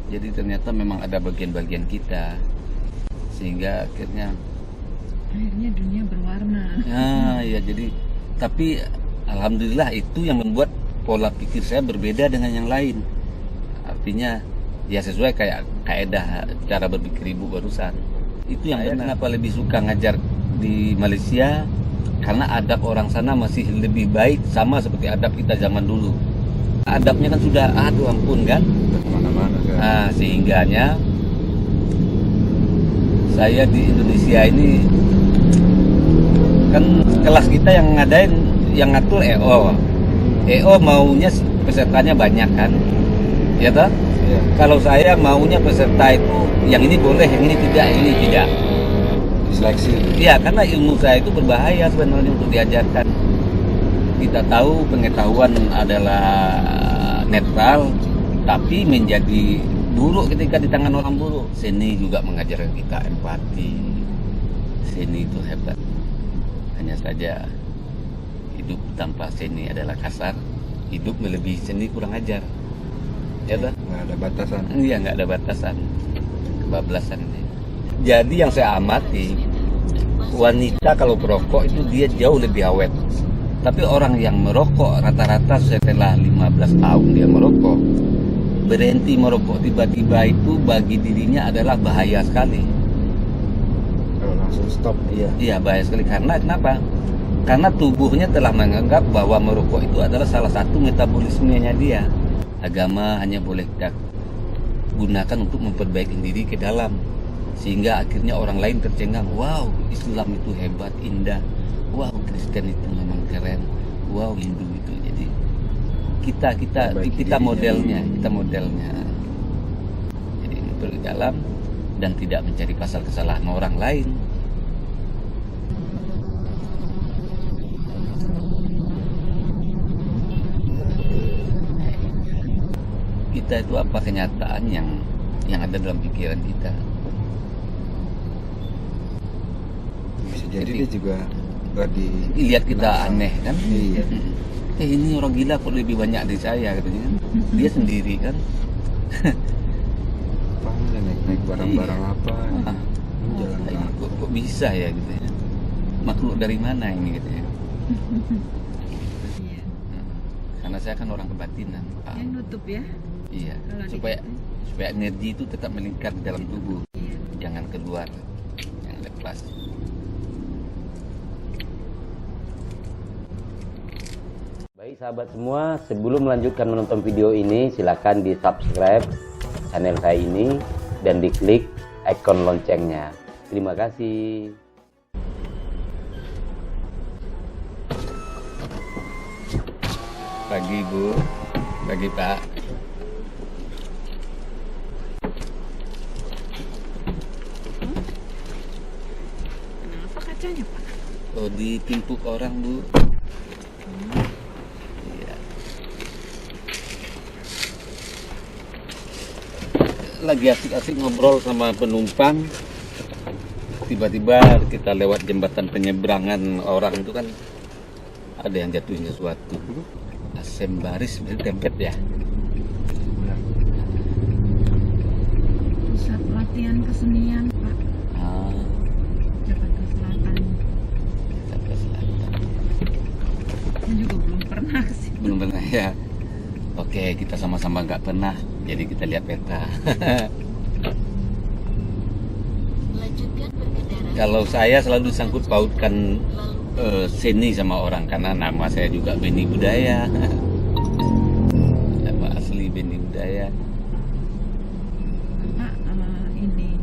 Jadi ternyata memang ada bagian-bagian kita, sehingga akhirnya dunia berwarna. ya jadi, tapi alhamdulillah itu yang membuat pola pikir saya berbeda dengan yang lain. Artinya ya sesuai kayak kaedah cara berpikir ibu barusan. Itu yang benar. Kenapa lebih suka ngajar di Malaysia? Karena adab orang sana masih lebih baik, sama seperti adab kita zaman dulu. Adabnya kan sudah aduh ampun kan, kemana-mana kan. Nah, sehingganya saya di Indonesia ini kan kelas kita yang ngadain, yang ngatur EO maunya pesertanya banyak kan, ya toh? Iya. Kalau saya maunya peserta itu yang ini boleh, yang ini tidak, yang ini tidak. Seleksi. Iya, karena ilmu saya itu berbahaya sebenarnya untuk diajarkan. Kita tahu pengetahuan adalah netral, tapi menjadi buruk ketika di tangan orang buruk. Seni juga mengajarkan kita empati. Seni itu hebat. Hanya saja hidup tanpa seni adalah kasar. Hidup melebihi seni kurang ajar. Ya toh? Nggak ada batasan. Iya, nggak ada batasan. Kebablasan ini. Jadi yang saya amati, wanita kalau perokok itu dia jauh lebih awet. Tapi orang yang merokok rata-rata setelah 15 tahun dia merokok, berhenti merokok tiba-tiba itu bagi dirinya adalah bahaya sekali. Kalau langsung stop. Iya, bahaya sekali. Karena kenapa? Karena tubuhnya telah menganggap bahwa merokok itu adalah salah satu metabolismenya dia. Agama hanya boleh kita gunakan untuk memperbaiki diri ke dalam, sehingga akhirnya orang lain tercengang. Wow, Islam itu hebat, indah. Wow, Kristen itu memang keren. Wow, Hindu itu. Jadi kita modelnya, Jadi untuk di dalam dan tidak mencari pasal kesalahan orang lain. Kita itu apa kenyataan yang ada dalam pikiran kita. Bisa jadi dia juga nggak lihat kita aneh kan. Iya. Ini orang gila kok lebih banyak dari saya katanya kan. Dia sendiri kan. Apa naik barang-barang apa? Jalan Ini kok bisa ya gitu ya. Makhluk dari mana ini gitu ya. Iya. Karena saya kan orang kebatinan. Dia nutup ya. Iya. Kalau Supaya energi itu tetap melingkar di dalam tubuh. Iya. Jangan keluar. Jangan lepas. Baik sahabat semua, sebelum melanjutkan menonton video ini, silakan di subscribe channel saya ini dan diklik ikon loncengnya. Terima kasih. Pagi Bu, pagi Pak. Kenapa kacanya Pak? Oh, ditimpuk orang Bu. Iya. Lagi asik-asik ngobrol sama penumpang, tiba-tiba kita lewat jembatan penyeberangan orang itu kan ada yang jatuhin sesuatu. Asem baris berarti tempet ya. Pusat latihan kesenian Pak, Jakarta Selatan. Jakarta Selatan. Saya juga belum pernah sih. Belum pernah ya. Oke, kita sama-sama nggak pernah. Jadi kita lihat peta. Kalau saya selalu disangkut pautkan seni sama orang, karena nama saya juga Beni Budaya. Nama asli Beni Budaya. Bapak ini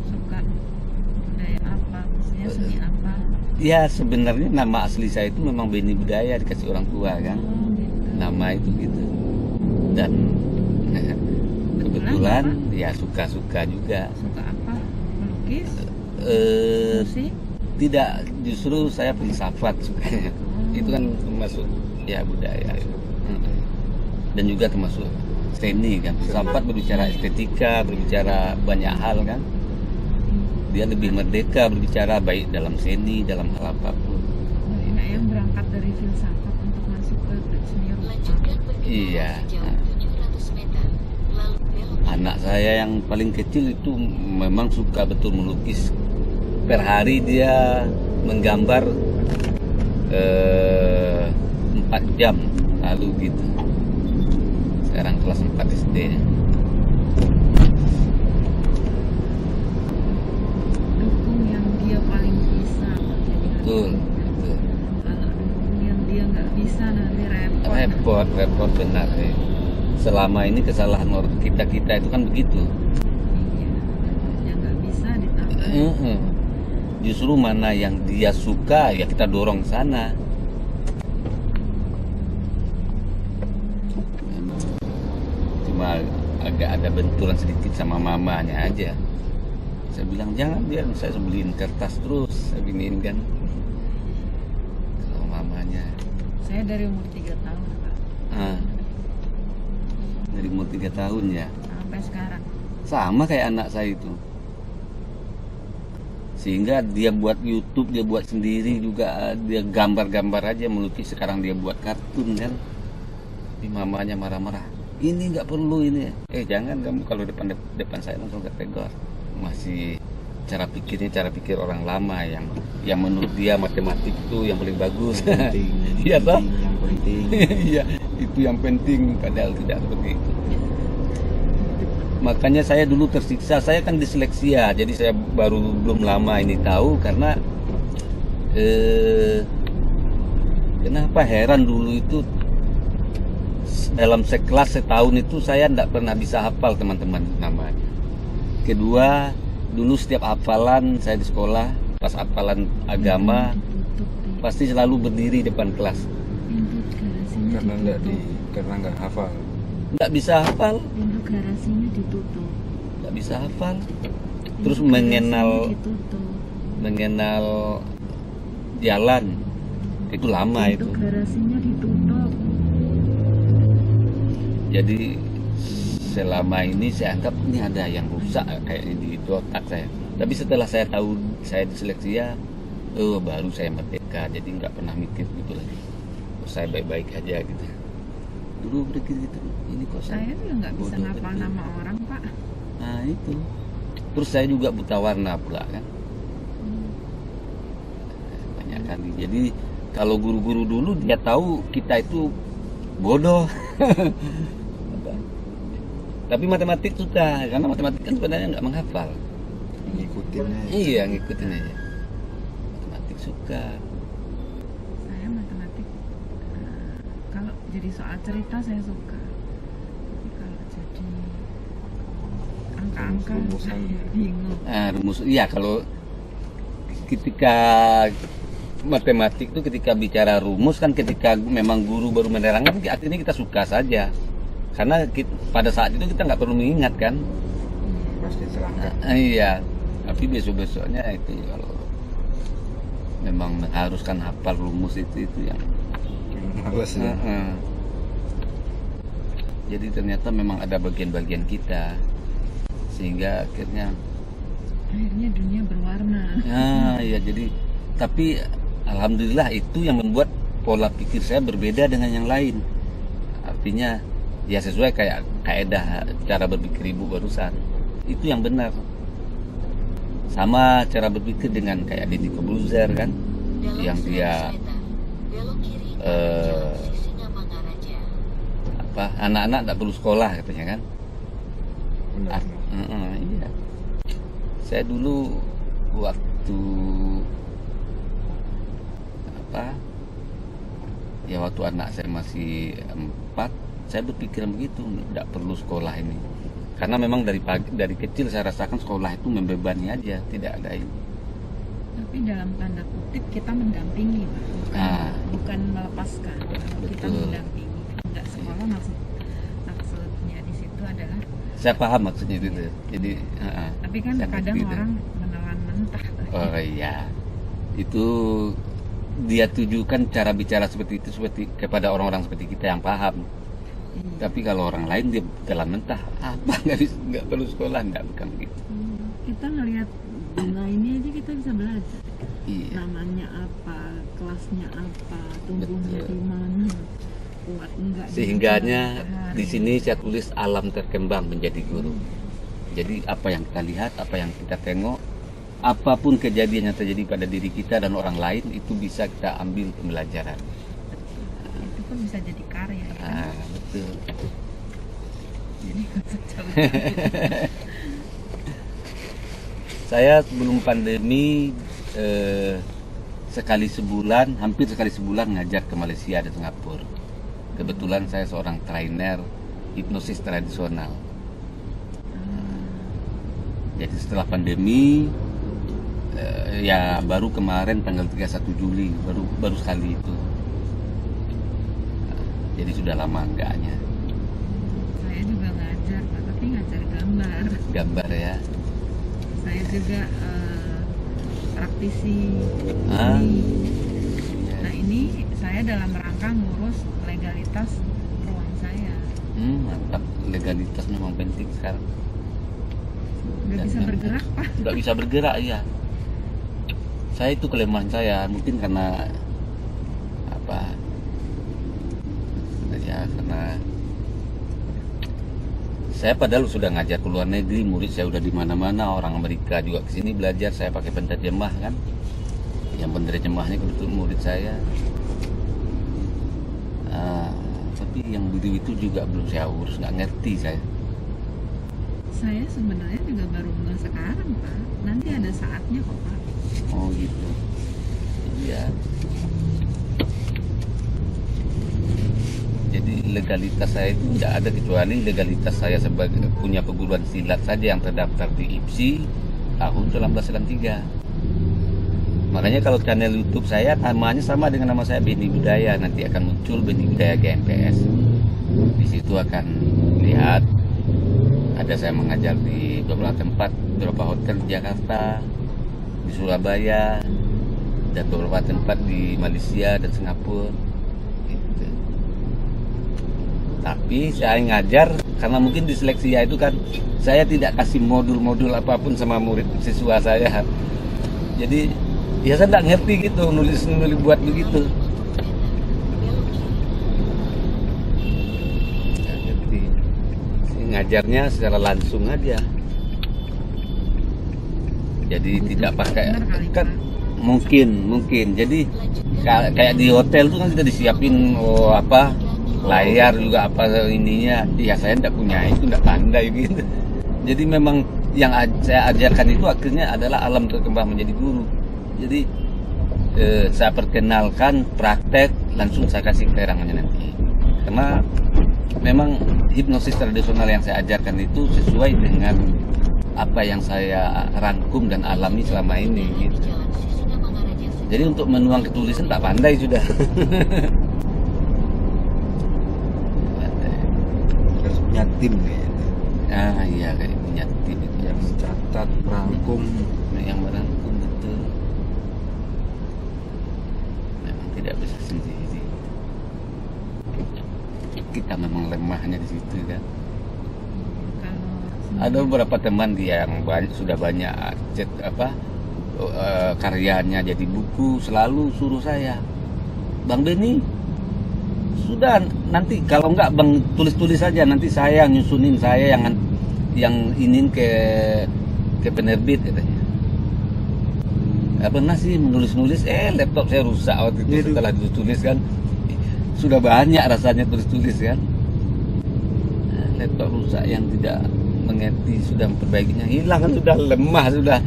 suka budaya apa? Maksudnya seni apa? Ya sebenarnya nama asli saya itu memang Beni Budaya, dikasih orang tua kan. Oh, gitu. Nama itu gitu. Dan kebetulan ya suka-suka juga. Suka apa? Melukis? Musik? Tidak, justru saya filsafat sukanya. Itu kan termasuk ya budaya. Dan juga termasuk seni kan. Filsafat berbicara estetika, berbicara banyak hal kan. Dia lebih merdeka berbicara baik dalam seni, dalam hal apapun. Enak yang berangkat dari filsafat untuk masuk ke seni rupa. Iya. Anak saya yang paling kecil itu memang suka betul melukis. Per hari dia menggambar 4 jam lalu gitu. Sekarang kelas 4 SD nya. Dukung yang dia paling bisa. Betul. Kalau dukung yang dia nggak bisa nanti repot. Repot benar. Selama ini kesalahan kita itu kan begitu. Iya. Yang nggak bisa ditambah. Justru mana yang dia suka ya kita dorong ke sana. Cuma agak ada benturan sedikit sama mamanya aja. Saya bilang jangan, biar saya beliin kertas terus, saya giniin kan. Kalau mamanya. Saya dari umur 3 tahun, Pak. Dari umur 3 tahun ya. Sampai sekarang. Sama kayak anak saya itu. Sehingga dia buat YouTube, dia buat sendiri juga, dia gambar-gambar aja, melukis. Sekarang dia buat kartun kan. Di mamanya marah-marah. Ini nggak perlu ini. Jangan kamu kalau depan saya langsung ketegor. Masih cara pikir orang lama yang menurut dia matematik itu yang paling bagus. Iya toh? Yang penting. Iya, itu yang penting, padahal tidak seperti itu. Makanya saya dulu tersiksa, saya kan disleksia, jadi saya belum lama ini tahu karena kenapa heran dulu itu dalam sekelas setahun itu saya tidak pernah bisa hafal teman-teman namanya. Kedua, dulu setiap hafalan saya di sekolah, pas hafalan agama pasti selalu berdiri depan kelas. Pintu garasinya Karena nggak hafal. Nggak bisa hafal, Pintu garasinya ditutup. nggak bisa hafal. Terus Pintu mengenal garasinya ditutup. jalan itu lama Pintu itu. garasinya ditutup. Jadi selama ini saya anggap ini ada yang rusak kayaknya di otak saya. Tapi setelah saya tahu saya disleksia, baru saya merdeka. Jadi nggak pernah mikir gitu lagi. Saya baik-baik aja gitu. Dulu berpikir gitu, ini kok Saya juga nggak bisa bodoh ngapal betul. nama orang, Pak. Nah itu. Terus saya juga buta warna pula kan. Banyak kali. Jadi kalau guru-guru dulu dia tahu kita itu bodoh. Tapi matematik suka, karena matematik kan sebenarnya nggak menghafal. Ngikutin aja. Iya, ngikutin aja. Matematik suka. Saya matematik kalau jadi soal cerita saya suka. Tapi kalau jadi angka-angka Rumusan. saya bingung. Nah, rumus, iya kalau ketika matematik itu ketika bicara rumus kan ketika memang guru baru menerangkan artinya kita suka saja. Karena pada saat itu kita nggak perlu mengingat kan. Pasti serangga. Iya, tapi besok-besoknya itu kalau memang mengharuskan hafal rumus itu yang Males ya. jadi ternyata memang ada bagian-bagian kita sehingga akhirnya Dunia berwarna. ya jadi tapi alhamdulillah itu yang membuat pola pikir saya berbeda dengan yang lain. Artinya ya sesuai kayak kaidah cara berpikir ibu barusan itu yang benar, sama cara berpikir dengan kayak Deddy Corbuzier kan yang dia anak-anak tak perlu sekolah katanya kan. Benar. Iya, saya dulu waktu waktu anak saya masih 4 saya berpikiran begitu, tidak perlu sekolah ini karena memang dari kecil saya rasakan sekolah itu membebani aja, tidak ada ini. Tapi dalam tanda kutip kita mendampingi, bukan melepaskan. Kita mendampingi. Enggak sekolah maksudnya di situ adalah. Saya paham maksudnya itu. Jadi. Tapi kan kadang orang menelan mentah. Oh iya, itu dia tujukan cara bicara seperti itu kepada orang-orang seperti kita yang paham. Tapi kalau orang lain dia telan mentah, apa nggak perlu sekolah, bukan begitu. Kita ngelihat bunga ini aja kita bisa belajar. Iya. Namanya apa, kelasnya apa, tumbuhnya di mana, kuat enggak. Sehingganya di sini saya tulis alam terkembang menjadi guru. Jadi apa yang kita lihat, apa yang kita tengok, apapun kejadian yang terjadi pada diri kita dan orang lain, itu bisa kita ambil pembelajaran. Itu pun bisa jadi karya ya kan? Betul. Jadi nggak usah jauh-jauh. Saya sebelum pandemi hampir sekali sebulan ngajar ke Malaysia dan Singapura. Kebetulan saya seorang trainer hipnosis tradisional. Jadi setelah pandemi, ya baru kemarin tanggal 31 Juli baru sekali itu. Jadi sudah lama enggaknya. Saya juga ngajar Pak, tapi ngajar gambar. Gambar ya. Saya juga praktisi Ah. ini. Nah ini saya dalam rangka ngurus legalitas ruang saya. Mantap, legalitas memang penting sekarang. Nggak bisa bergerak Pak. Nggak bisa bergerak ya. Saya itu kelemahan saya, mungkin karena apa? Ya karena saya padahal sudah ngajar ke luar negeri, murid saya udah di mana-mana, orang Amerika juga kesini belajar, saya pakai penterjemah kan. Yang penerjemahnya kebetulan murid saya. Tapi yang video itu juga belum saya urus, nggak ngerti saya. Saya sebenarnya juga baru nggak sekarang Pak. Nanti ada saatnya kok Pak. Oh gitu. Iya. Jadi legalitas saya itu tidak ada kecuali legalitas saya sebagai punya perguruan silat saja yang terdaftar di IPSI tahun 1993. Makanya kalau channel YouTube saya namanya sama dengan nama saya, Benny Budaya, nanti akan muncul Benny Budaya GNPS. Di situ akan lihat ada saya mengajar di beberapa tempat, beberapa hotel di Jakarta, di Surabaya, dan beberapa tempat di Malaysia dan Singapura. Gitu. Tapi saya ngajar karena mungkin disleksia itu kan saya tidak kasih modul-modul apapun sama murid siswa saya. Jadi ya saya nggak ngerti gitu nulis buat begitu. Nggak ngerti. Ngajarnya secara langsung aja. Jadi tidak pakai kan mungkin. Jadi kayak di hotel tuh kan kita disiapin layar juga apa ininya. Ya saya tidak punya itu, tidak pandai gitu. Jadi memang yang saya ajarkan itu akhirnya adalah alam berkembang menjadi guru. Jadi saya perkenalkan praktek, langsung saya kasih keterangannya nanti. Karena memang hipnosis tradisional yang saya ajarkan itu sesuai dengan apa yang saya rangkum dan alami selama ini gitu. Jadi untuk menuang ketulisan tak pandai sudah. Harus punya tim kayaknya. Iya kayak punya tim itu Yang mencatat, merangkum. yang merangkum betul. Memang tidak bisa sendiri. Kita memang lemahnya di situ kan. Ada beberapa teman yang sudah banyak karyanya jadi buku, selalu suruh saya, Bang Benny, sudah nanti kalau enggak Bang tulis-tulis saja, nanti saya nyusunin, saya yang ingin ke penerbit katanya. Nggak pernah sih menulis-nulis, laptop saya rusak waktu itu setelah ditulis kan. Sudah banyak rasanya tulis-tulis kan. Laptop rusak yang tidak mengerti, sudah memperbaikinya hilang kan, sudah lemah sudah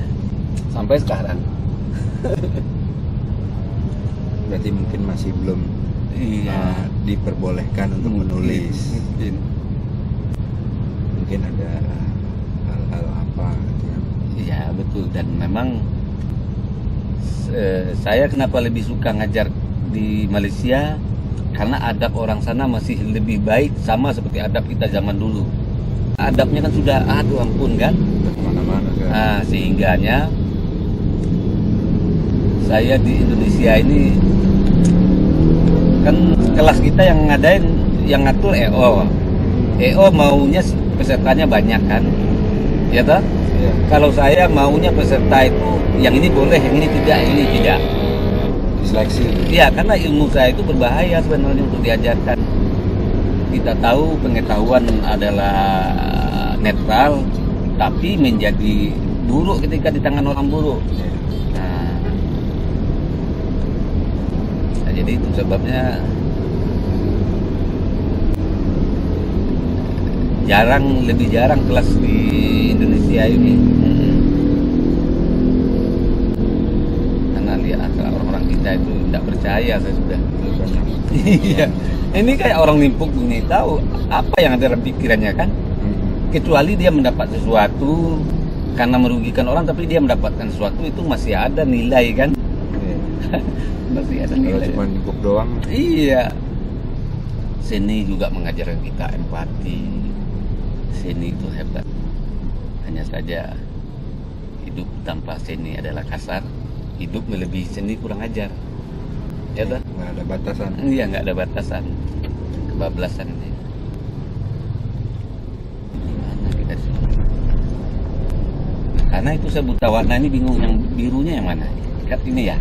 sampai sekarang. Berarti mungkin masih belum diperbolehkan untuk menulis. Mungkin ada hal-hal apa gitu ya. Iya betul, dan memang saya kenapa lebih suka ngajar di Malaysia karena adab orang sana masih lebih baik, sama seperti adab kita zaman dulu. Adabnya kan sudah aduh ampun kan, Kemana-mana kan. sehingganya saya di Indonesia ini kan kelas kita yang ngadain, yang ngatur EO maunya pesertanya banyak kan, ya toh? Iya. Kalau saya maunya peserta itu yang ini boleh, yang ini tidak, ini tidak. Diseleksi. Iya, karena ilmu saya itu berbahaya sebenarnya untuk diajarkan. Kita tahu pengetahuan adalah netral, tapi menjadi buruk ketika di tangan orang buruk. Nah, jadi itu sebabnya lebih jarang kelas di Indonesia ini. Karena lihat orang-orang kita itu tidak percaya, saya sudah. Iya. Ini kayak orang nimpuk begini, tahu apa yang ada dalam pikirannya kan? Kecuali dia mendapat sesuatu karena merugikan orang, tapi dia mendapatkan sesuatu itu masih ada nilai kan? Masih ada Kalau nilai. cuma nimpuk doang. Iya. Seni juga mengajarkan kita empati. Seni itu hebat. Hanya saja hidup tanpa seni adalah kasar. Hidup melebihi seni kurang ajar. Ya dah. Nggak ada batasan. Iya, nggak ada batasan. Kebablasan ini. Gimana kita sih? Karena itu saya buta warna ini bingung yang birunya yang mana? Lihat ini ya.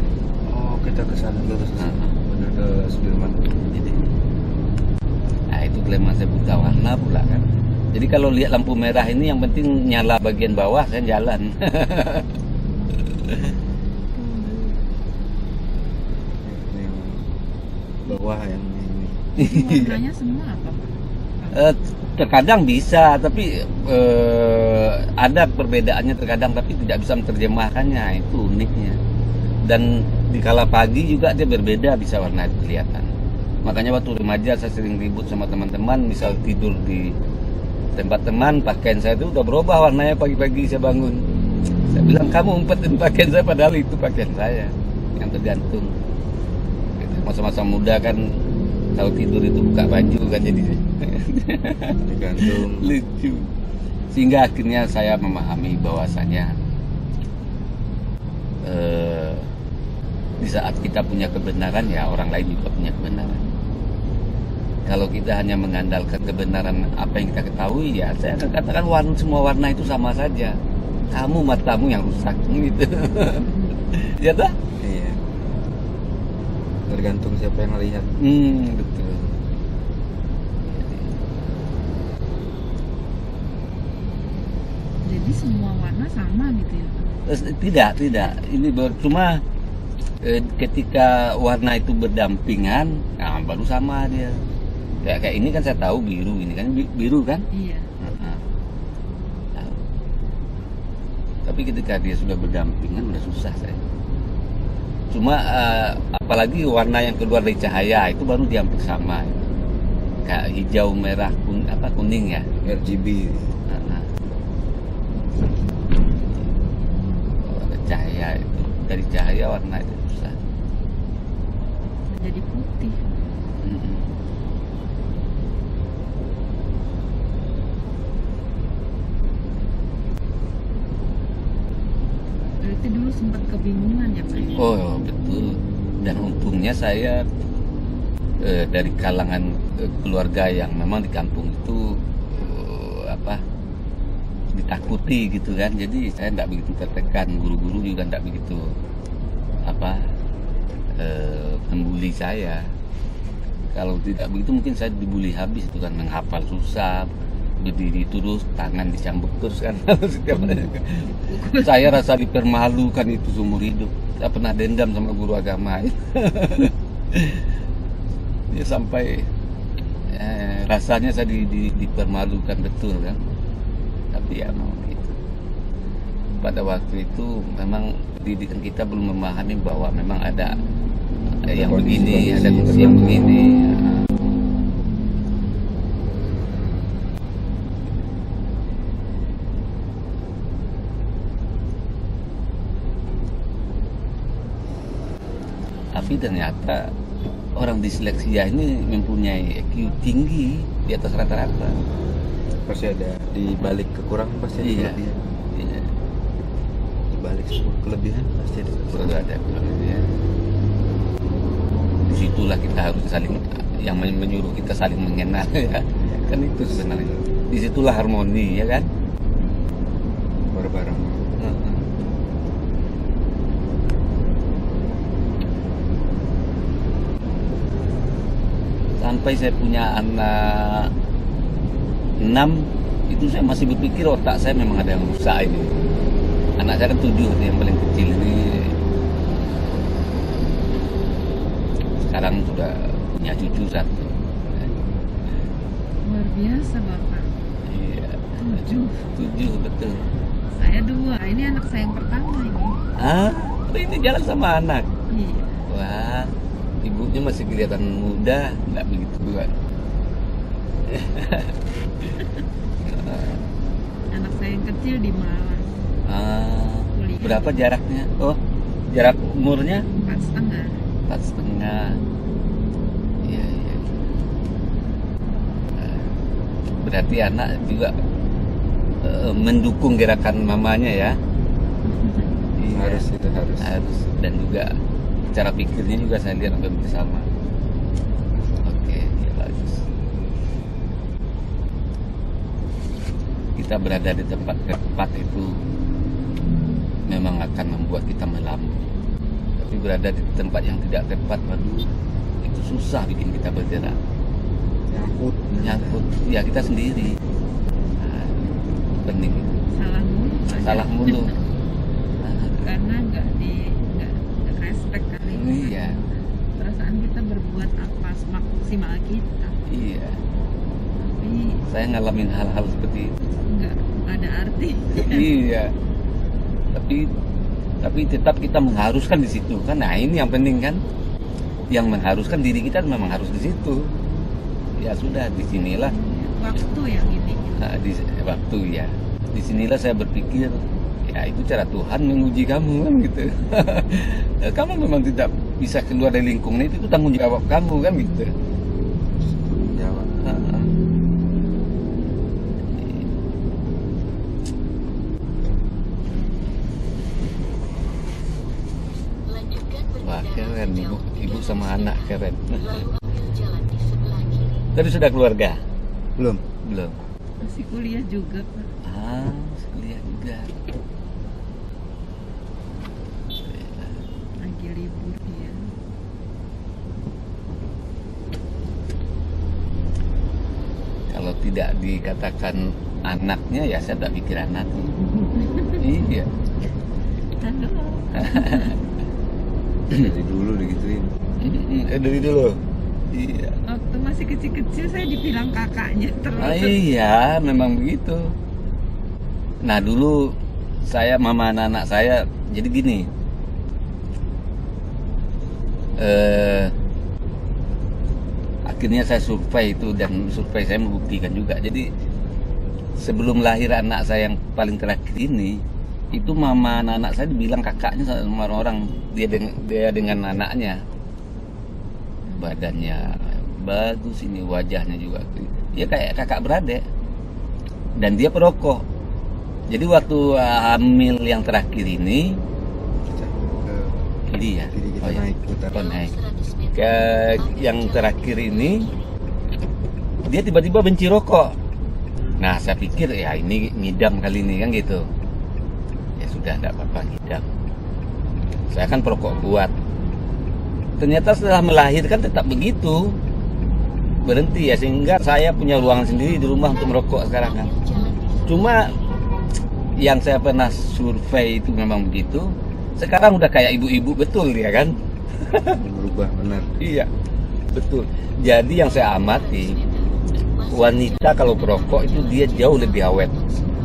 Oh, kita ke sana lurus. Benar ke Sudirman. Jadi, nah itu kelemahan saya buta warna pula kan. Jadi kalau lihat lampu merah ini yang penting nyala bagian bawah, saya jalan. Yang bawah yang ini. Warnanya semua apa Pak? Terkadang bisa, tapi ada perbedaannya terkadang, tapi tidak bisa menerjemahkannya, itu uniknya. Dan di kala pagi juga dia berbeda, bisa warna itu kelihatan. Makanya waktu remaja saya sering ribut sama teman-teman, misal tidur di tempat teman, pakaian saya itu udah berubah warnanya pagi-pagi saya bangun. Saya bilang, kamu umpetin pakaian saya, padahal itu pakaian saya yang tergantung. Masa-masa muda kan kalau tidur itu buka baju kan, jadi Tergantung. lucu. Sehingga akhirnya saya memahami bahwasanya di saat kita punya kebenaran, ya orang lain juga punya kebenaran. Kalau kita hanya mengandalkan kebenaran apa yang kita ketahui, ya saya akan katakan semua warna itu sama saja. Kamu matamu yang rusak gitu. Ya tak? Iya. Tergantung siapa yang lihat. Betul. Jadi semua warna sama gitu ya Pak? Tidak. Ini cuma ketika warna itu berdampingan, nah baru sama dia. Kayak ini kan saya tahu biru, ini kan biru kan? Iya. Tahu. Tapi ketika dia sudah berdampingan, udah susah saya. Cuma apalagi warna yang keluar dari cahaya itu baru dia hampir sama. Kayak hijau, merah, kuning ya. RGB. Kalau ada cahaya itu, dari cahaya warna itu susah. Jadi putih. Berarti dulu sempat kebingungan ya Pak? Oh betul. Dan untungnya saya dari kalangan keluarga yang memang di kampung itu ditakuti gitu kan. Jadi saya tidak begitu tertekan. Guru-guru juga tidak begitu membuli saya. Kalau tidak begitu mungkin saya dibully habis itu kan, menghafal susah, berdiri terus, tangan dicambuk terus kan. Saya rasa dipermalukan itu seumur hidup. Saya pernah dendam sama guru agama. Dia sampai rasanya saya dipermalukan betul kan. Tapi ya mau gitu. Pada waktu itu memang pendidikan kita belum memahami bahwa memang ada yang begini, ada kondisi yang begini. Tapi ternyata orang disleksia ini mempunyai IQ tinggi di atas rata-rata. Pasti ada di balik kekurangan, pasti ada Iya. kelebihan. Iya. Di balik sebuah kelebihan pasti ada kekurangan. Sudah ada kelebihan. Disitulah kita harus saling, yang menyuruh kita saling mengenal ya. Kan itu sebenarnya. Disitulah harmoni ya kan. Bareng-bareng. Sampai saya punya anak 6, itu saya masih berpikir otak saya memang ada yang rusak ini. Anak saya kan 7 yang paling kecil ini, sekarang sudah punya cucu 1. Luar biasa Bapak. Iya, 7 betul. Saya 2. Ini anak saya yang pertama ini. Ah, ini jalan sama anak. Iya. Wah, ibunya masih kelihatan muda, nggak begitu tua. Anak saya yang kecil di Malang. Kuliah. Berapa jaraknya? Oh, jarak umurnya 4,5. 4,5. Iya, iya. Berarti anak juga mendukung gerakan mamanya ya. Iya. Harus itu harus. Dan juga cara pikirnya juga saya lihat hampir sama. Oke, ya bagus. Kita berada di tempat tepat itu memang akan membuat kita melambung. Tapi berada di tempat yang tidak tepat, waduh, itu susah bikin kita bergerak. Nyangkut, ya kita sendiri. Nah, penting itu. Salah mulu. Karena nggak respect kali ini. Iya. Perasaan kita berbuat apa semaksimal kita. Iya. Tapi Saya ngalamin hal-hal seperti itu. nggak ada arti. Iya. Tapi tetap kita mengharuskan di situ kan. Nah, ini yang penting kan. Yang mengharuskan diri kita memang harus di situ. Ya sudah, disinilah Waktu yang ini. di waktu ya. Disinilah saya berpikir, ya itu cara Tuhan menguji kamu kan gitu. Kamu memang tidak bisa keluar dari lingkungan itu tanggung jawab kamu kan gitu. Jawab. Wah, keren ibu sama anak keren. Tadi sudah keluarga? Belum. Masih kuliah juga Pak. Masih kuliah juga. Lagi libur dia. Kalau tidak dikatakan anaknya ya saya tak pikir anak. Iya. Halo. Dari dulu digituin. Dari dulu. Iya. Waktu masih kecil-kecil saya dibilang kakaknya terus. Iya, memang begitu. Nah dulu saya mama anak-anak saya jadi gini. Akhirnya saya survei itu dan survei saya membuktikan juga. Jadi sebelum lahir anak saya yang paling terakhir ini, itu mama anak-anak saya dibilang kakaknya sama orang dia dengan anaknya. Badannya bagus, ini wajahnya juga ya kayak kakak beradik, dan dia perokok. Jadi waktu hamil yang terakhir ini dia Kita naik putar. naik ke yang terakhir ini dia tiba-tiba benci rokok. Nah saya pikir ya ini ngidam kali ini kan gitu. Ya sudah, tidak apa-apa ngidam. Saya kan perokok kuat. Ternyata setelah melahirkan tetap begitu, berhenti ya, sehingga saya punya ruangan sendiri di rumah untuk merokok sekarang kan. Cuma yang saya pernah survei itu memang begitu. Sekarang udah kayak ibu-ibu betul ya kan. Berubah benar. Iya betul. Jadi yang saya amati, wanita kalau perokok itu dia jauh lebih awet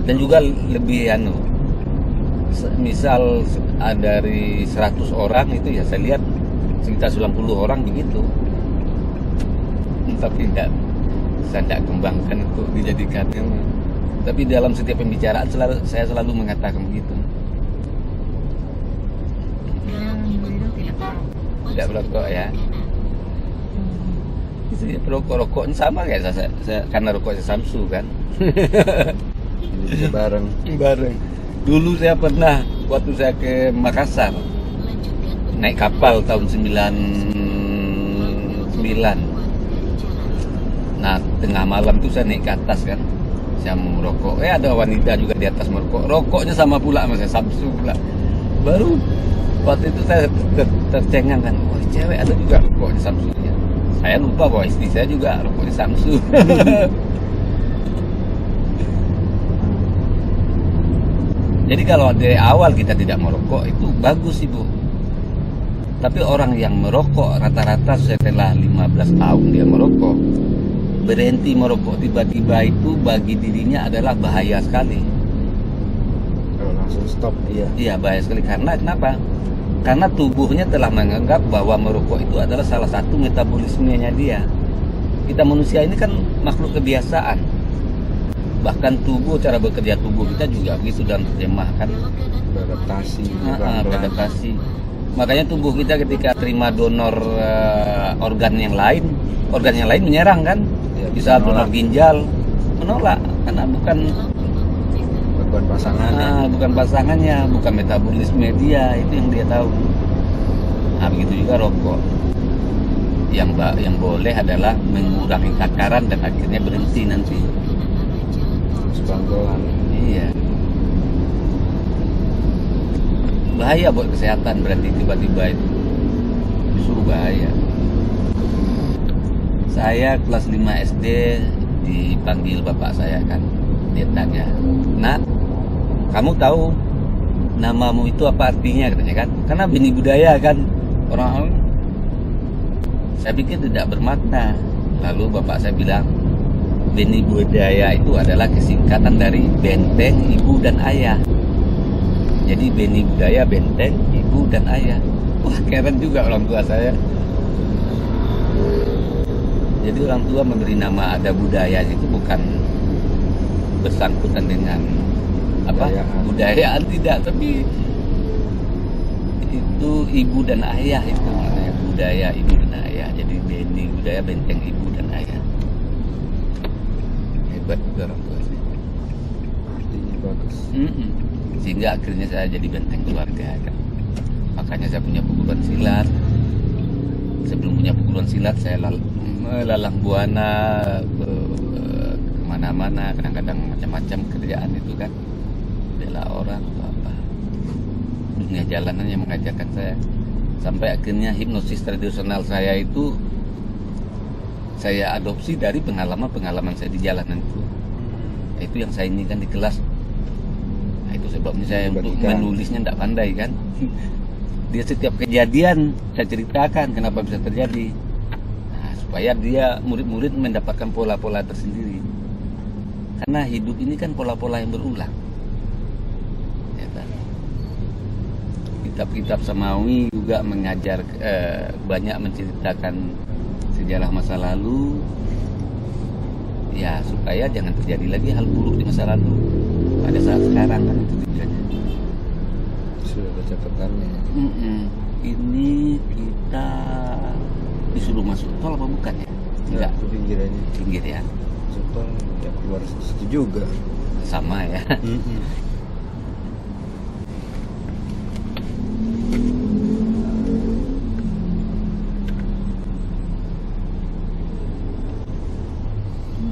dan juga lebih misal dari 100 orang itu ya saya lihat sekitar 90 orang begitu. Tapi saya tidak kembangkan untuk dijadikan. Tapi dalam setiap pembicaraan saya selalu mengatakan begitu. Tidak berokok ya. Perokok-rokoknya sama kayak saya karena rokoknya Samsu kan. Bisa bareng. Dulu saya pernah waktu saya ke Makassar naik kapal tahun 99. Nah tengah malam tuh saya naik ke atas kan, saya mau merokok. Ada wanita juga di atas merokok. Rokoknya sama pula sama saya, Samsu pula. Baru waktu itu saya tercengang kan, wah cewek ada juga rokoknya Samsunya. Saya lupa bahwa istri saya juga rokoknya Samsu. Jadi kalau dari awal kita tidak merokok itu bagus Ibu. Tapi orang yang merokok rata-rata setelah 15 tahun dia merokok, berhenti merokok tiba-tiba itu bagi dirinya adalah bahaya sekali. Kalau langsung stop iya. Iya, bahaya sekali. Karena kenapa? Karena tubuhnya telah menganggap bahwa merokok itu adalah salah satu metabolismenya dia. Kita manusia ini kan makhluk kebiasaan. Bahkan cara bekerja tubuh kita juga begitu dan terjemahkan. Beradaptasi. Beradaptasi. Makanya tubuh kita ketika terima donor organ yang lain menyerang kan. Ya, Bisa donor ginjal menolak karena bukan pasangannya. Bukan pasangannya, bukan metabolisme dia, itu yang dia tahu. Nah, begitu juga rokok. Yang boleh adalah mengurangi takaran dan akhirnya berhenti nanti. Pelan-pelan. Iya. Bahaya buat kesehatan berarti tiba-tiba itu. Justru bahaya. Saya kelas 5 SD dipanggil bapak saya kan. Dia tanya, "Nak, kamu tahu namamu itu apa artinya?" katanya kan. Karena benih budaya kan. Orang saya pikir tidak bermakna. Lalu bapak saya bilang, benih budaya itu adalah kesingkatan dari benteng ibu dan ayah. Jadi benih budaya, benteng ibu dan ayah. Wah, keren juga orang tua saya. Jadi orang tua memberi nama ada budaya itu bukan bersangkutan dengan budayaan tidak, tapi itu ibu dan ayah itu namanya budaya ibu dan ayah. Jadi benih budaya, benteng ibu dan ayah. Hebat juga orang tua saya. Artinya bagus. Sehingga akhirnya saya jadi benteng keluarga kan. Makanya saya punya perguruan silat. Sebelum punya perguruan silat saya lalang buana kemana-mana, kadang-kadang macam-macam kerjaan itu kan, bela orang atau apa, dunia jalanan yang mengajarkan saya. Sampai akhirnya hipnosis tradisional saya itu saya adopsi dari pengalaman-pengalaman saya di jalanan itu. Itu yang saya inginkan di kelas. Nah, itu sebabnya saya untuk menulisnya tidak pandai kan. Dia setiap kejadian saya ceritakan kenapa bisa terjadi. Nah, supaya dia murid-murid mendapatkan pola-pola tersendiri. Karena hidup ini kan pola-pola yang berulang. Ya kan? Kitab-kitab Samawi juga mengajar banyak menceritakan sejarah masa lalu. Ya, supaya jangan terjadi lagi hal buruk di masa lalu. Pada saat sekarang kan itu tujuannya. Sudah ada catatannya. Ini kita disuruh masuk tol apa bukan ya? Tidak, ke pinggir aja. Pinggir ya. Masuk tol ya keluar situ juga. Sama ya.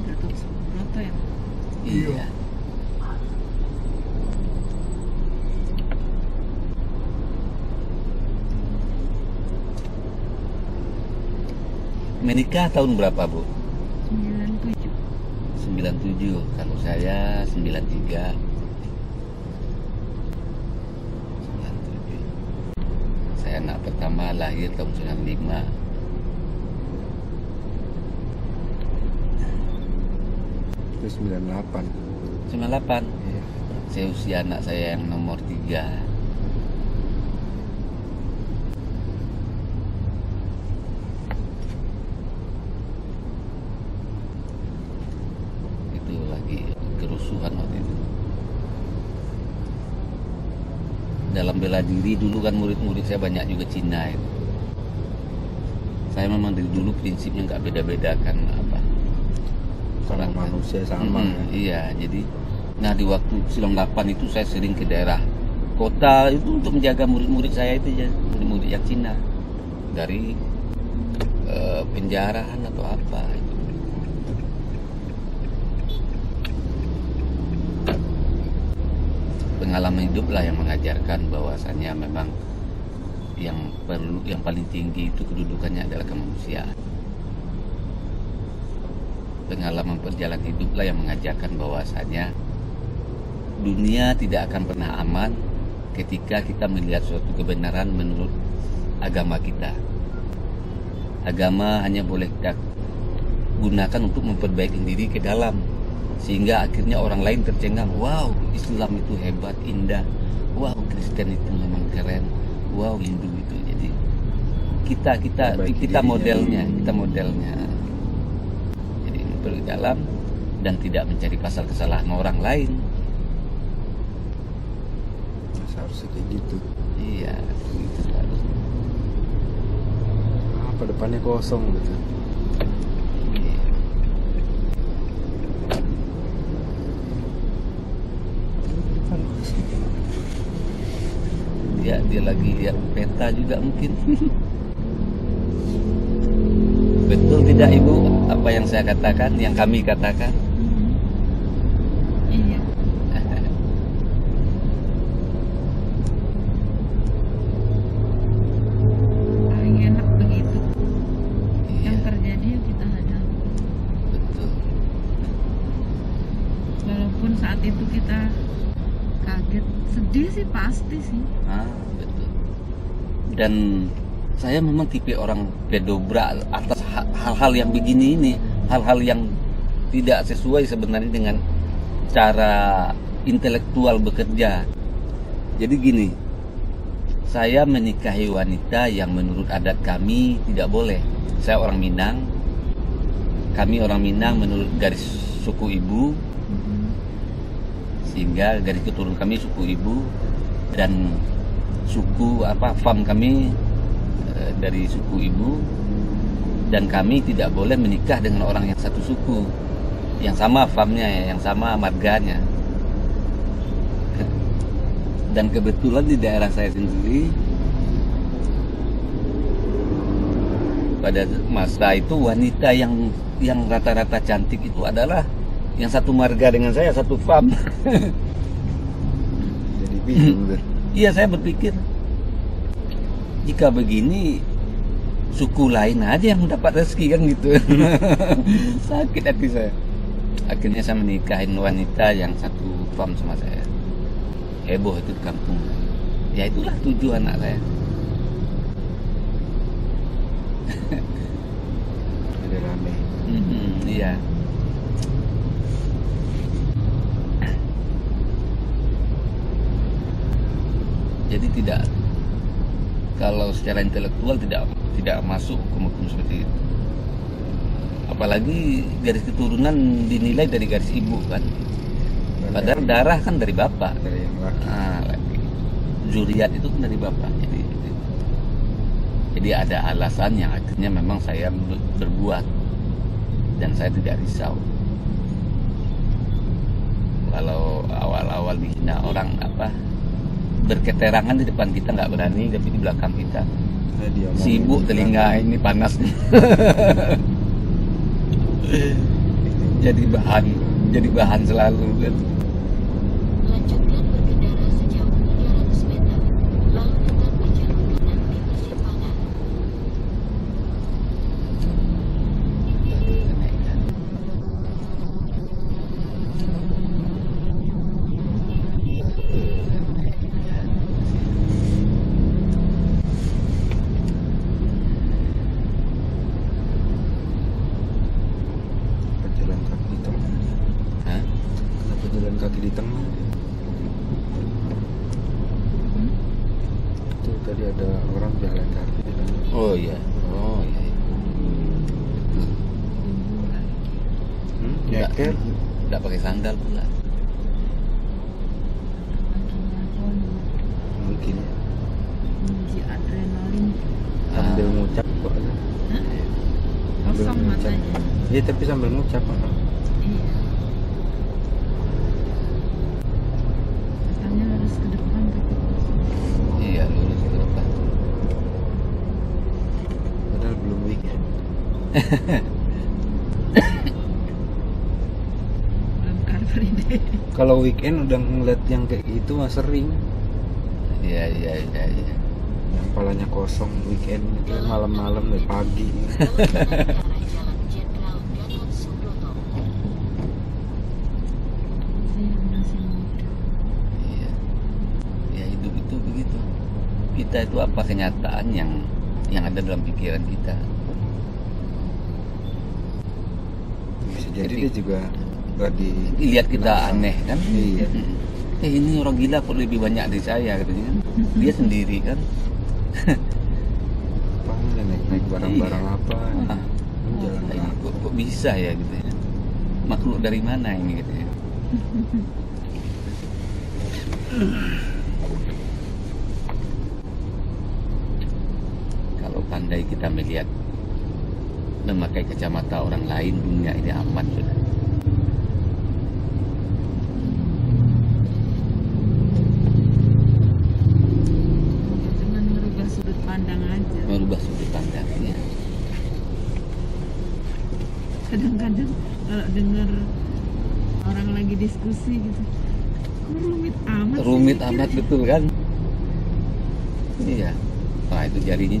Gatot Subroto ya. Iya. Menikah tahun berapa, Bu? 97. 97. Kalau saya 93. 97. Saya anak pertama lahir tahun 95. Itu 98. 98. Iya. Saya usia anak saya yang nomor 3. Itu lagi kerusuhan waktu itu. Dalam bela diri dulu kan murid-murid saya banyak juga Cina itu. Saya memang dari dulu prinsipnya nggak beda-bedakan apa. Kalau manusia sama. Iya, jadi nah di waktu 98 itu saya sering ke daerah kota itu untuk menjaga murid-murid saya itu ya, murid-murid yang Cina dari penjarahan atau apa itu. Pengalaman hidup lah yang mengajarkan bahwasannya memang yang paling tinggi itu kedudukannya adalah kemanusiaan. Pengalaman perjalanan hiduplah yang mengajarkan bahwasannya dunia tidak akan pernah aman ketika kita melihat suatu kebenaran menurut agama kita. Agama hanya boleh kita gunakan untuk memperbaiki diri ke dalam, sehingga akhirnya orang lain tercengang, wow, Islam itu hebat, indah, wow, Kristen itu memang keren, wow, Hindu itu. Jadi kita modelnya, jadi memperbaiki dalam dan tidak mencari pasal kesalahan orang lain. Seharusnya kayak gitu. Iya, itu seharusnya. Apa depannya kosong gitu. Iya. Dia lagi lihat peta juga mungkin. Betul tidak Ibu apa yang saya katakan, yang kami katakan? Iya. Paling enak begitu. Yang Iya, terjadi ya kita hadapi. betul. Walaupun saat itu kita kaget, sedih sih pasti sih. Betul. Dan saya memang tipe orang pedobrak atas hal-hal yang begini ini, hal-hal yang tidak sesuai sebenarnya dengan cara intelektual bekerja. Jadi gini, saya menikahi wanita yang menurut adat kami tidak boleh. Saya orang Minang, kami orang Minang menurut garis suku ibu, sehingga garis keturunan kami suku ibu, dan suku fam kami dari suku ibu, dan kami tidak boleh menikah dengan orang yang satu suku, yang sama famnya, yang sama marganya. Dan kebetulan di daerah saya sendiri pada masa itu wanita yang rata-rata cantik itu adalah yang satu marga dengan saya, satu fam. Jadi bingung. Iya, saya berpikir jika begini suku lain aja yang dapat rezeki kan gitu. Sakit hati saya. Akhirnya saya menikahin wanita yang satu fam sama saya. Heboh itu di kampung. Ya itulah tujuan anak saya. Ada rame. Iya. Jadi tidak, kalau secara intelektual tidak masuk hukum-hukum seperti itu. Apalagi garis keturunan dinilai dari garis ibu kan. Padahal darah kan dari bapak. Dari yang laki. Laki. Zuriat itu kan dari bapak. Jadi ada alasan yang akhirnya memang saya berbuat, dan saya tidak risau. Kalau awal-awal dihina orang berketerangan di depan kita nggak berani, tapi di belakang kita sibuk, telinga ini panas. jadi bahan selalu kan. Lanjutkan berkendara sejauh 300 meter, lalu tetap di jalur kanan di persimpangan. Pejalan kaki di tengah. Hah? Kenapa jalan kaki di tengah? Itu tadi ada orang jalan kaki di tengah. Oh iya. Nyeker. Nggak pakai sandal pula. Mungkin ya. Si adrenalin Sambil ngucap kok. Sambil kosong ngucap. matanya. Iya, tapi sambil ngucap. Iya. Katanya harus ke depan tapi Iya, lurus ke depan. Padahal belum weekend. belum Car Free Day. Kalau weekend udah ngeliat yang kayak gitu mah sering. Iya. Yang kepalanya kosong weekend itu malam-malam dari pagi. Jalan Jenderal Gatot Subroto. Saya masih muda. kita itu apa kenyataan yang ada dalam pikiran kita. Bisa jadi dia juga nggak di Lihat kita aneh kan. Iya. Ini orang gila kok lebih banyak dari saya katanya kan. Dia sendiri kan. Apa naik barang-barang Iya. apa? Ah, Jalan ini kok bisa ya gitu ya. Makhluk dari mana ini gitu ya. Kalau pandai kita melihat memakai kacamata orang lain, dunia ini aman sudah. Dengan merubah sudut pandang aja. Merubah sudut pandangnya. Kadang-kadang kalau dengar orang lagi diskusi gitu, kok rumit amat sih Rumit mikirnya? amat betul kan? Iya. Nah itu jarinya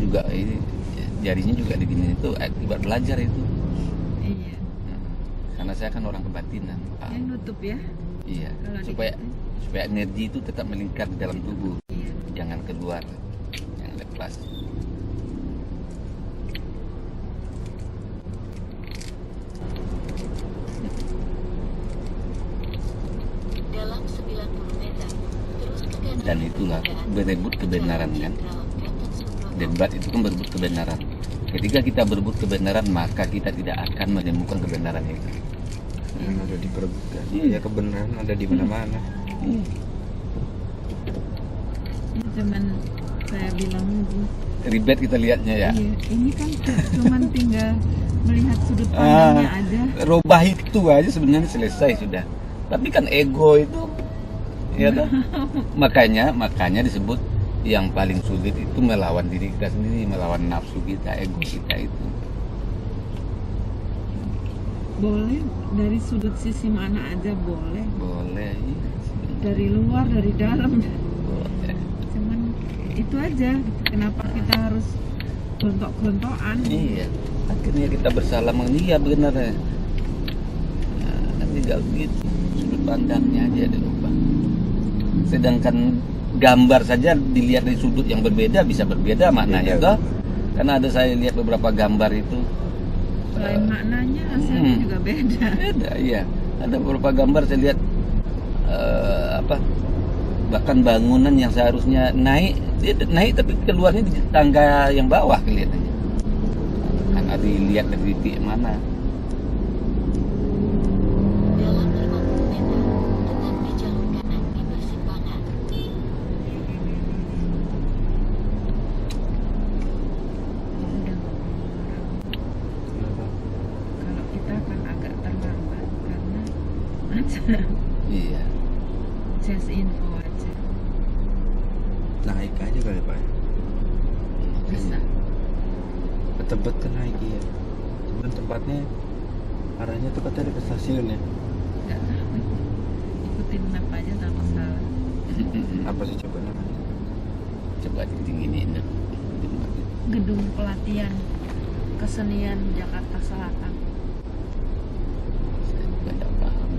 juga digini itu akibat belajar itu. Iya, Karena saya kan orang kebatinan. Pak. yang nutup ya. Iya. Kalau Supaya dikit, supaya energi itu tetap melingkar di dalam tubuh, iya. jangan keluar, jangan lepas. Dalam 90 meter, terus tekan Dan itulah berebut kebenaran kan. Debat itu kan berebut kebenaran. Ketika kita berebut kebenaran, maka kita tidak akan menemukan kebenaran itu. yang ada diperebutkan. Iya. Ya kebenaran ada di mana-mana. Ya, cuman saya bilang itu, Ribet kita lihatnya ya. iya, ini kan cuman tinggal melihat sudut pandangnya aja. Rubah itu aja sebenarnya selesai sudah. Tapi kan ego itu, ya kan? makanya disebut yang paling sulit itu melawan diri kita sendiri, melawan nafsu kita, ego kita itu. Boleh dari sudut sisi mana aja boleh, Boleh, iya. dari luar dari dalam, Boleh. cuman itu aja gitu. Kenapa kita harus gontok-gontokan? Iya. Akhirnya kita bersalah iya benar ya. Nah, kan tinggal begitu. Sudut pandangnya aja dirubah. Sedangkan gambar saja dilihat dari sudut yang berbeda bisa berbeda maknanya toh. Karena ada saya lihat beberapa gambar itu Selain maknanya hasilnya juga beda. beda, iya. Ada beberapa gambar saya lihat bahkan bangunan yang seharusnya naik, dia naik tapi keluarnya di tangga yang bawah kelihatannya. Kan ada dilihat dari titik mana. Dalam 50 meter, tetap di jalur kanan di persimpangan. Udah. Kalau kita kan agak terlambat karena aja Iya. just info aja Naik aja kali Pak. bisa. Ke Tebet kan naik ya. Cuman tempatnya arahnya tuh katanya ke stasiun ya. Nggak tahu. Ikutin map aja tak masalah. Apa sih coba namanya? Coba dinginin. Gedung pelatihan kesenian Jakarta Selatan. Saya juga tidak paham.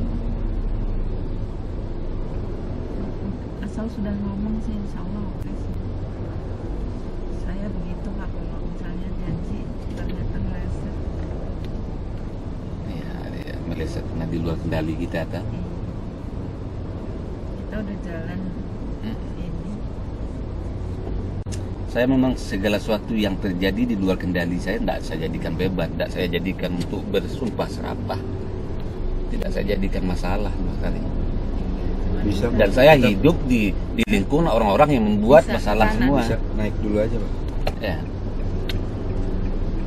Asal sudah ngomong sih insya Allah oke sih. Saya begitu Pak, kalau misalnya janji ternyata meleset. Ya, ada meleset karena di luar kendali kita kan. Kita udah jalan ini. Saya memang segala sesuatu yang terjadi di luar kendali saya tidak saya jadikan beban, tidak saya jadikan untuk bersumpah serapah, tidak saya jadikan masalah sekali. Bisa. Dan saya hidup di lingkungan orang-orang yang membuat Bisa masalah kanan. semua. Bisa naik dulu aja Pak. Ya,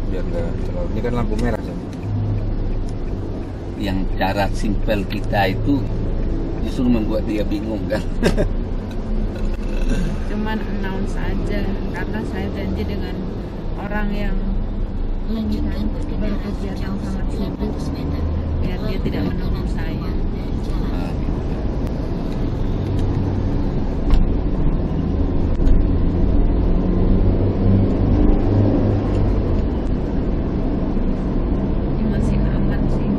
Biar nggak terlalu. Ini kan lampu merah Sam. yang cara simpel kita itu justru membuat dia bingung kan. Cuman announce aja karena saya janji dengan orang yang Lanjutkan berkendara berkegiatan sejauh sangat sibuk 900 meter. biar dia tidak menunggu saya. Dari jalan. Ah, gitu. Ini masih aman sih.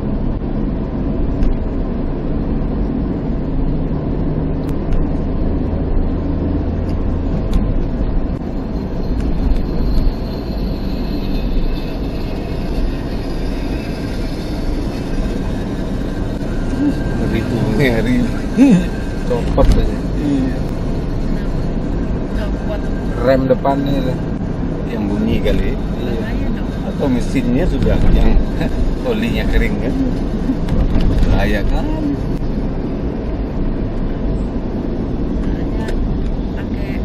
Copot aja. Iya. Nggak kuat. Rem depannya lah. Yang bunyi kali. Bahaya dong. Atau mesinnya sudah yang olinya kering kan. Bahaya kan. Soalnya pakai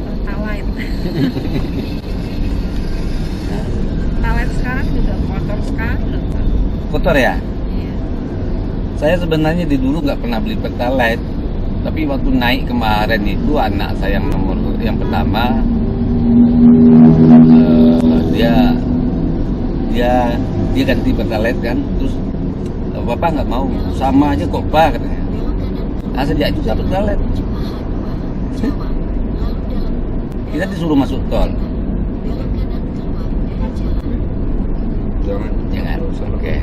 pertalite. Pertalite sekarang juga kotor sekali loh, Pak. Kotor ya? Iya. Saya sebenarnya di dulu nggak pernah beli Pertalite, tapi waktu naik kemarin itu anak saya yang pertama, dia ganti Pertalite kan, terus bapak nggak mau, sama aja kok pak katanya. Nah sejak itu saya Pertalite. Kita disuruh masuk tol, Jangan. jangan. Oke,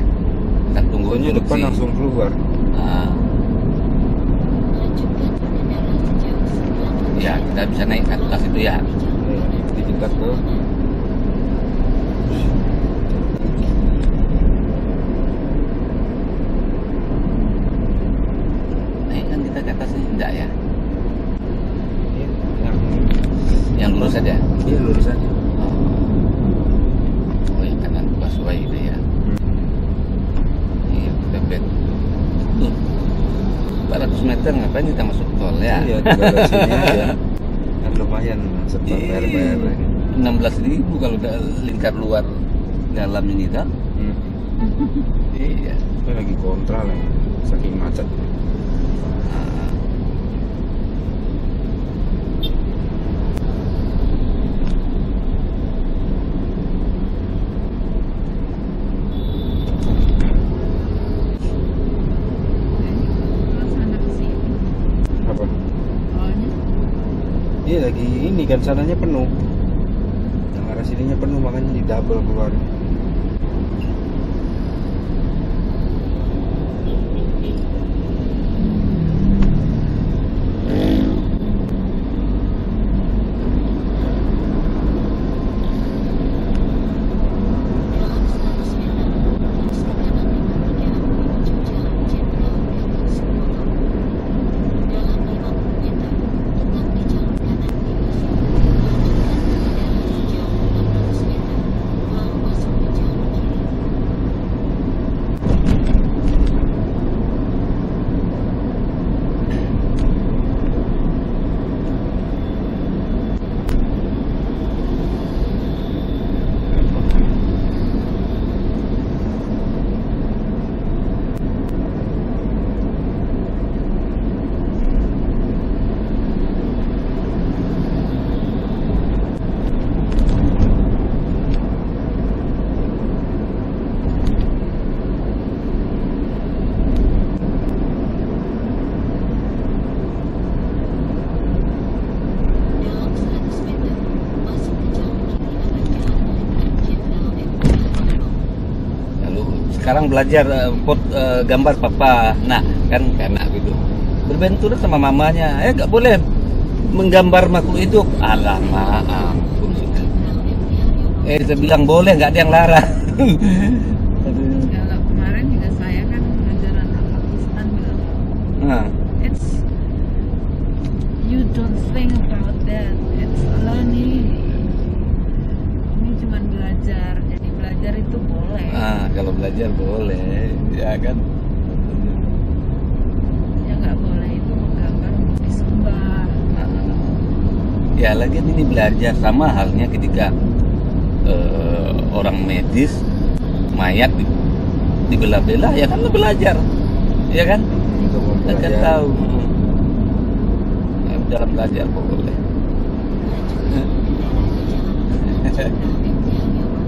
kita tunggu Pokoknya depan instruksi. langsung keluar. Ah, ya kita bisa naik ke atas itu ya. Jadi kita ke Naik kan kita ke atas ini enggak ya? yang Yang lurus saja. iya lurus aja. Oh yang kanan busway itu ya. Iya kita bet. Tuh 400 meter ngapain kita masuk tol ya? Iya, tinggal sini aja. Kan lumayan setor Iya. bayar-bayar lagi. 16.000 kalau udah lingkar luar dalam ini kan? Iya. Ini lagi kontra lah, saking macet. Ah. Terus sana ke sini. Apa? Soalnya Iya lagi ini kan sananya penuh. Yang arah sininya penuh makanya di double keluar. Sekarang belajar gambar papa. Nah, kan karena gitu. Berbenturan sama mamanya. Nggak boleh menggambar makhluk hidup. Alamak, ampun sudah. Saya bilang boleh, nggak ada yang larang. Aduh. kalau kemarin juga saya kan ngajar anak Pakistan bilang, Nah, it's you don't think about that, it's learning. Ini cuma belajar, jadi belajar itu boleh. kalau belajar boleh, ya kan? Yang nggak boleh itu menggambar untuk disembah. Ya lagi ini belajar sama halnya ketika orang medis mayat dibelah-belah ya kan lo belajar, ya kan? Untuk Kita kan mempelajari. tahu. Dalam belajar boleh.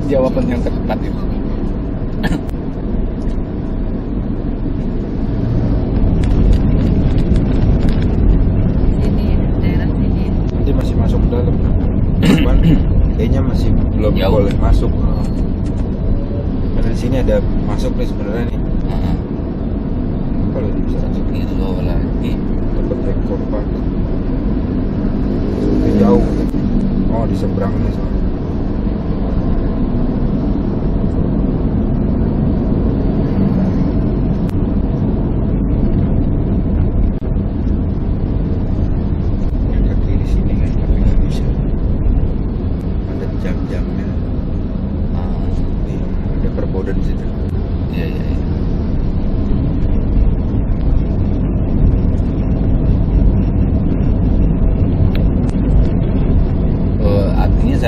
Jawaban yang tepat itu. Sini daerah sini. Nanti masih masuk ke dalam. Cuman kayaknya masih belum Jauh. boleh masuk. Karena di sini ada masuk nih sebenarnya nih. Kalau bisa masuk Kilo lagi. dapat rekor pak. Sampai jauh. Oh di seberang nih soalnya.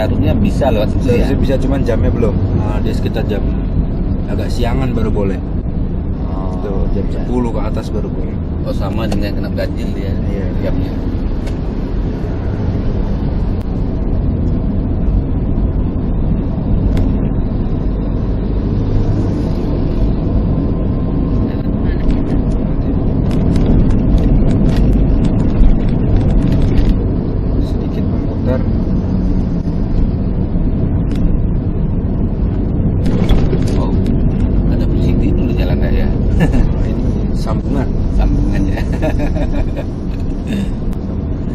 seharusnya bisa lewat situ ya. Seharusnya bisa, cuman jamnya belum. Dia sekitar jam agak siangan baru boleh. Tuh, jam 10 ke atas baru boleh. Oh, sama dengan kena ganjil dia. Iya. Jamnya. Lewat mana kita? Sedikit memutar. Oh, ada City dulu jalan raya. Ini sambungan. Sambungannya.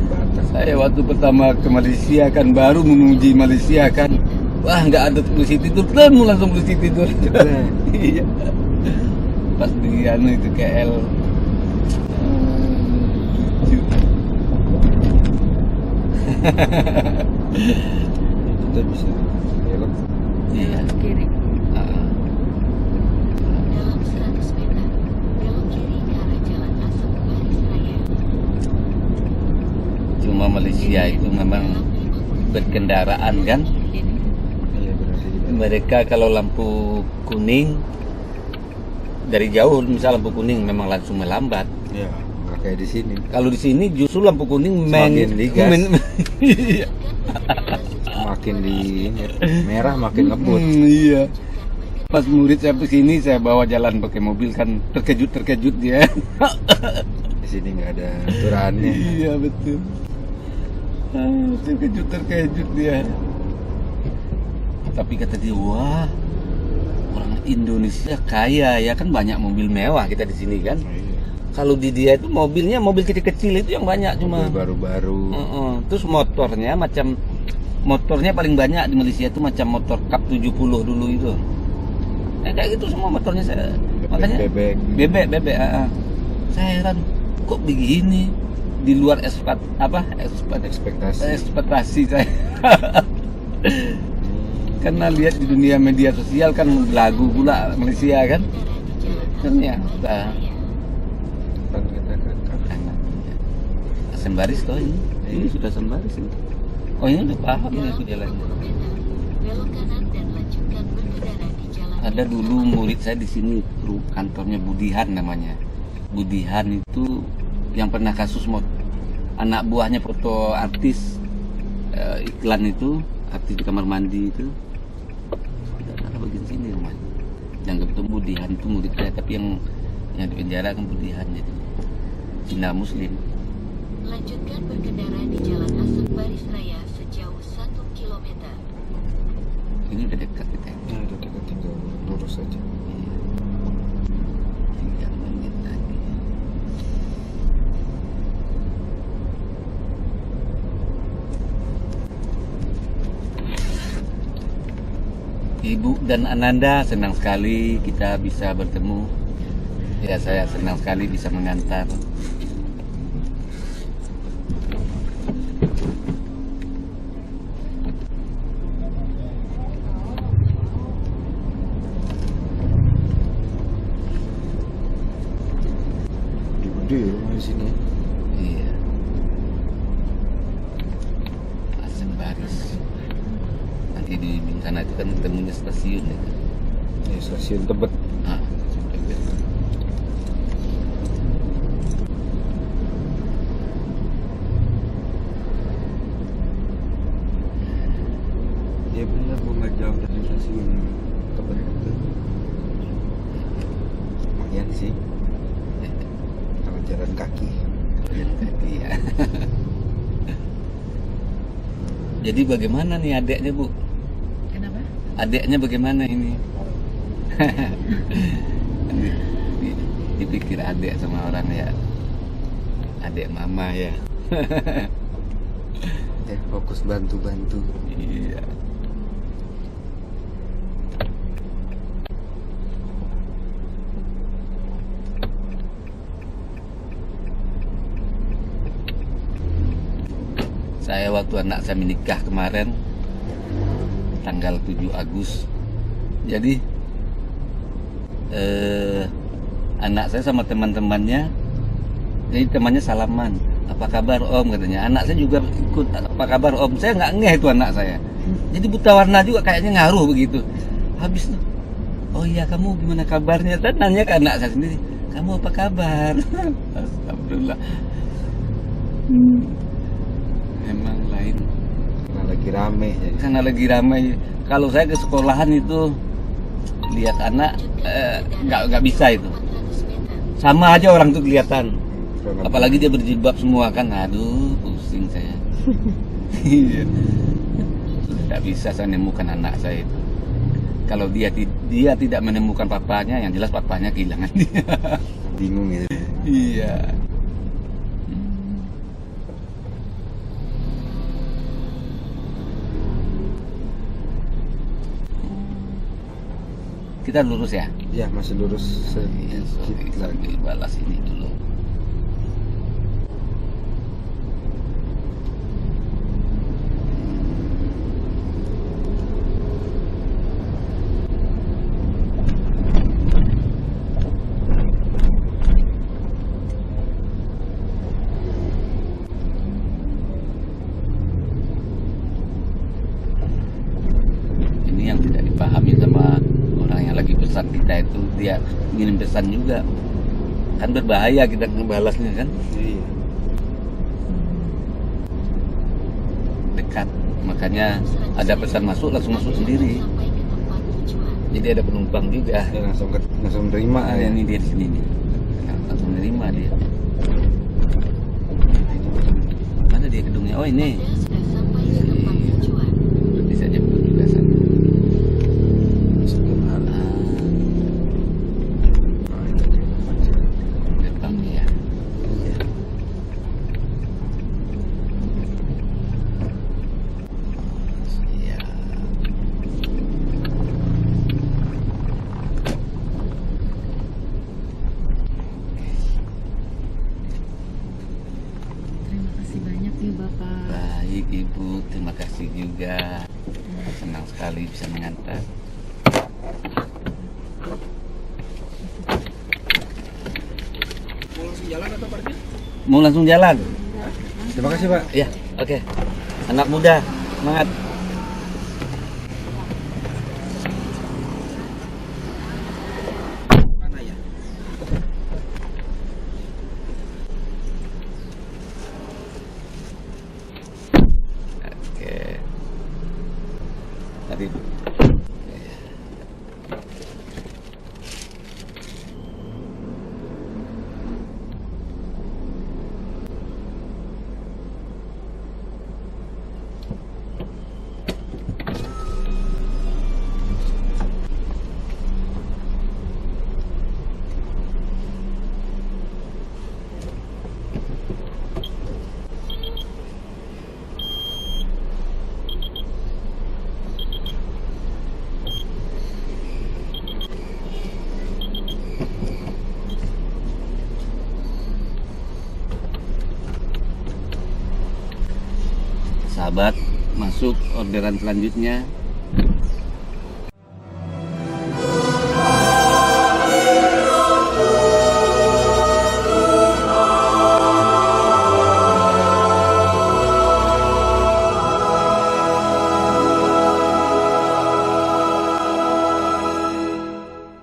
Batas. Saya waktu pertama ke Malaysia kan, baru menguji Malaysia kan, wah nggak ada Blue City tuh, langsung Blue City tuh. Iya. Pas di itu KL. Kita bisa belok. Iya. Belok kiri. Ah. Dalam 100 meter, belok kiri ke arah Jalan Asap Baris Raya. Cuma Malaysia itu memang berkendaraan kan, Iya benar sih. mereka kalau lampu kuning dari jauh, misal lampu kuning memang langsung melambat. Iya, nggak kayak di sini. Kalau di sini justru lampu kuning Semakin digas. Iya. Makin di ini, merah makin ngebut. Iya. Pas murid saya kesini, saya bawa jalan pakai mobil kan, terkejut dia. Di sini nggak ada aturannya. Iya betul. Terkejut dia. Tapi kata dia, wah, orang Indonesia kaya ya, kan banyak mobil mewah kita di sini kan. Kalau di dia itu mobilnya mobil kecil-kecil itu yang banyak cuma. Mobil baru-baru. Terus motornya paling banyak di Malaysia itu macam motor Cup 70 dulu itu. Kayak gitu semua motornya saya. Makanya bebek. Saya heran, kok begini di luar ekspektasi saya. Karena lihat di dunia media sosial kan lagu pula Malaysia kan. Ternyata Sembaris toh ini sudah Sembaris ini. Oh ini udah paham ini aku jalannya. Belok kanan dan lanjutkan berkendara di jalan. Ada dulu murid saya di sini, kantornya Budihan namanya. Budihan itu yang pernah kasus anak buahnya foto artis iklan itu, artis di kamar mandi itu. Ada bagian sini rumahnya. Yang kebetulan Budihan itu murid saya, tapi yang di penjara kan Budihan jadi Cina Muslim. Lanjutkan berkendara di Jalan Asap Baris Raya sejauh 1 km. Ini udah dekat kita. Nah, udah dekat, tinggal lurus aja. 3 menit lagi. Ibu dan Ananda, senang sekali kita bisa bertemu. Ya, saya senang sekali bisa mengantar. Gede rumah di sini. Iya. Sembaris. Nanti di sana itu kan ketemunya stasiun ya. Ini stasiun Tebet. Ah, Ya benar, gua nggak jauh dari stasiun Tebet itu. Lumayan sih. Kalau jalan kaki. iya. Jadi bagaimana nih adeknya, Bu? Kenapa? Adeknya bagaimana ini? Dipikir adek sama orang ya. Adek mama ya. Fokus bantu-bantu. Iya. Saya waktu anak saya menikah kemarin tanggal 7 Agustus. Jadi anak saya sama teman-temannya, jadi temannya salaman. apa kabar om, katanya. Anak saya juga ikut, apa kabar om. Saya nggak ngeh itu anak saya. Jadi buta warna juga kayaknya ngaruh begitu. Habis itu, oh iya kamu gimana kabarnya? Dan nanya ke anak saya sendiri, kamu apa kabar? Alhamdulillah. Emang lain. Nah, lagi rame jadi. Karena lagi ramai. Kalau saya ke sekolahan itu lihat anak nggak bisa itu. Sama aja orang tuh kelihatan. Apalagi dia berjilbab semua kan, aduh pusing saya. Tidak bisa saya menemukan anak saya itu. Kalau dia tidak menemukan papanya, yang jelas papanya kehilangan dia. Bingung gitu. Iya. Kita lurus ya? Ya masih lurus Iya, sedikit kita lagi. balas ini dulu. Ini yang tidak dipahami sama orang yang lagi pesan kita itu, dia ngirim pesan juga kan berbahaya kita ngebalasnya kan, Iya. dekat, makanya ada pesan masuk langsung masuk sendiri, Sampai ke tempat tujuan. jadi ada penumpang juga. Ya, langsung terima ya. Ini dia di sini nih, langsung nerima dia. Mana dia gedungnya? Oh ini. Anda sudah sampai ke tempat tujuan. Berarti saya jemput juga sana. Depan ya. Iya. Terima kasih banyak ya Bapak. Baik Ibu, terima kasih juga. Senang sekali bisa mengantar. Mau langsung jalan atau parkir? Mau langsung jalan? Terima kasih Pak. Iya, oke. Anak muda, semangat. Mana ya? Oke. Tadi. Sahabat, masuk orderan selanjutnya.